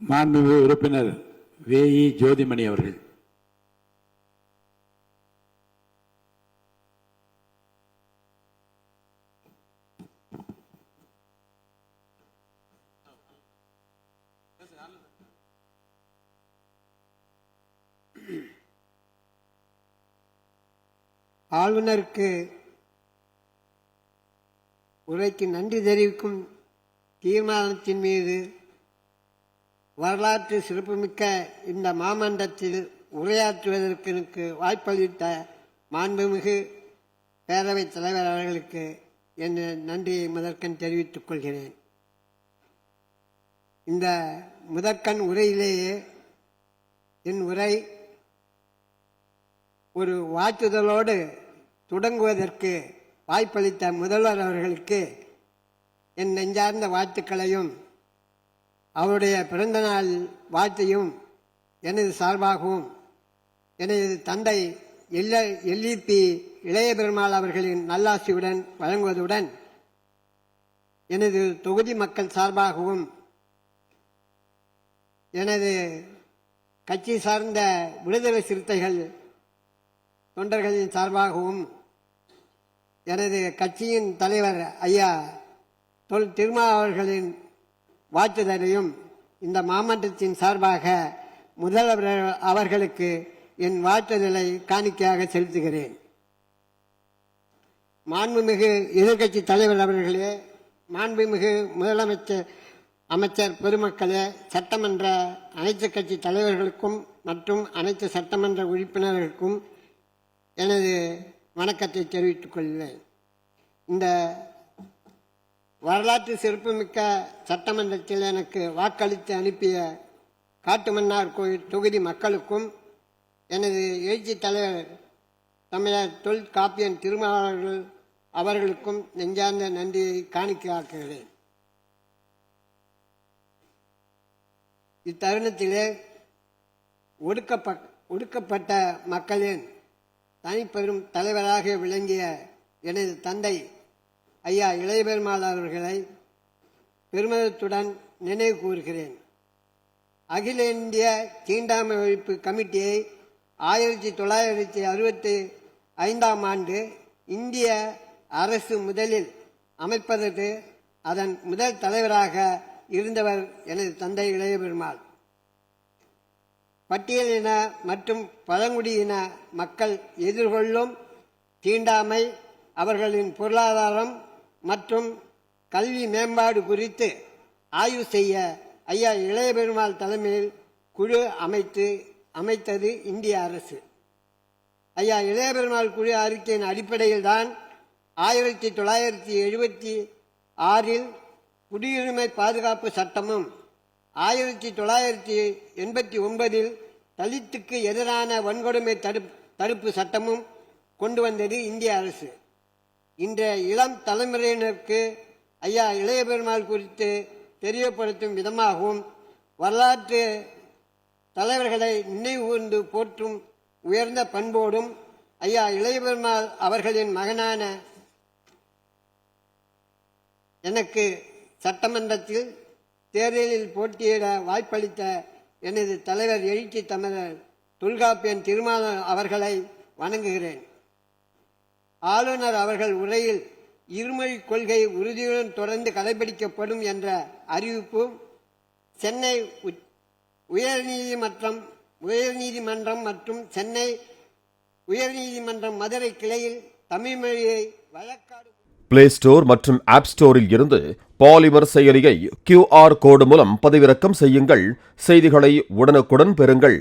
மாண்புமிகு உறுப்பினர் வே.இ. ஜோதிமணி அவர்கள். ஆளுநருக்கு உரைக்கு நன்றி தெரிவிக்கும் தீர்மானத்தின் மீது வரலாற்று சிறப்புமிக்க இந்த மாமன்றத்தில் உரையாற்றுவதற்கு எனக்கு வாய்ப்பளித்த மாண்புமிகு பேரவைத் தலைவர் அவர்களுக்கு என் நன்றியை முதற்கண் தெரிவித்துக் கொள்கிறேன். இந்த முதற்கண் உரையிலேயே என் உரை ஒரு வாழ்த்துதலோடு தொடங்குவதற்கு வாய்ப்பளித்த முதல்வர் அவர்களுக்கு என் நெஞ்சார்ந்த வாழ்த்துக்களையும் அவருடைய பிறந்தநாள் வாழ்த்தையும் எனது சார்பாகவும் எனது தந்தை எல்இபி இளைய பெருமாள் அவர்களின் நல்லாசியுடன் வழங்குவதுடன் எனது தொகுதி மக்கள் சார்பாகவும் எனது கட்சி சார்ந்த விடுதலை சிறுத்தைகள் தொண்டர்களின் சார்பாகவும் எனது கட்சியின் தலைவர் ஐயா தொல் திருமா அவர்களின் வாழ்த்துதலையும் இந்த மாமன்றத்தின் சார்பாக முதல்வர் அவர்களுக்கு என் வாழ்த்துதலை காணிக்கையாக செலுத்துகிறேன். மாண்புமிகு எதிர்கட்சி தலைவர் அவர்களே, மாண்புமிகு அமைச்சர் பெருமக்களே, சட்டமன்ற அனைத்து கட்சி தலைவர்களுக்கும் மற்றும் அனைத்து சட்டமன்ற உறுப்பினர்களுக்கும் எனது வணக்கத்தை தெரிவித்துக் கொள்கிறேன். இந்த வரலாற்று சிறப்புமிக்க சட்டமன்றத்தில் எனக்கு வாக்களித்து அனுப்பிய காட்டுமன்னார் கோயில் தொகுதி மக்களுக்கும் எனது எழுச்சி தலைவர் தமிழர் தொல்காப்பியன் திருமாவளவர்கள் அவர்களுக்கும் நெஞ்சார்ந்த நன்றியை காணிக்கையாக்குகிறேன். இத்தருணத்திலே ஒடுக்கப்பட்ட மக்களின் தனிப்பெரும் தலைவராக விளங்கிய எனது தந்தை ஐயா இளைய பெருமாள் அவர்களை பெருமிதத்துடன் நினைவு கூறுகிறேன். அகில இந்திய தீண்டாமை ஒழிப்பு கமிட்டியை 1965ஆம் ஆண்டு இந்திய அரசு முதலில் அமைப்பதற்கு அதன் முதல் தலைவராக இருந்தவர் எனது தந்தை இளைய பெருமாள். பட்டியலின மற்றும் பழங்குடியின மக்கள் எதிர்கொள்ளும் தீண்டாமை, அவர்களின் பொருளாதாரம் மற்றும் கல்வி மேம்பாடு குறித்து ஆய்வு செய்ய ஐயா இளைய பெருமாள் தலைமையில் குழு அமைத்தது இந்திய அரசு. ஐயா இளைய பெருமாள் குழு அறிக்கையின் அடிப்படையில் தான் 1976இல் குடியுரிமை பாதுகாப்பு சட்டமும் 1989இல் தலித்துக்கு எதிரான வன்கொடுமை தடுப்பு சட்டமும் கொண்டு வந்தது இந்திய அரசு. இன்றைய இளம் தலைமுறையினருக்கு ஐயா இளைய பெருமாள் குறித்து தெரியப்படுத்தும் விதமாகவும் வரலாற்று தலைவர்களை நினைவுகூர்ந்து போற்றும் உயர்ந்த பண்போடும் ஐயா இளைய பெருமாள் அவர்களின் மகனான எனக்கு சட்டமன்றத்தில் தேர்தலில் போட்டியிட வாய்ப்பளித்த எனது தலைவர் எழுச்சி தமிழர் தொல்காப்பியன் திருமால் அவர்களை வணங்குகிறேன். ஆளுநர் அவர்கள் உரையில் இருமொழி கொள்கை உறுதியுடன் தொடர்ந்து கடைபிடிக்கப்படும் என்ற அறிவிப்பும் சென்னை உயர்நீதிமன்றம் மற்றும் சென்னை உயர்நீதிமன்றம் மதுரை கிளையில் தமிழ் மொழியை வழக்காடு பிளே ஸ்டோர் மற்றும் ஆப் ஸ்டோரில் இருந்து பாலிமர் செயலியை QR கோடு மூலம் பதிவிறக்கம் செய்யுங்கள். செய்திகளை உடனுக்குடன் பெறுங்கள்.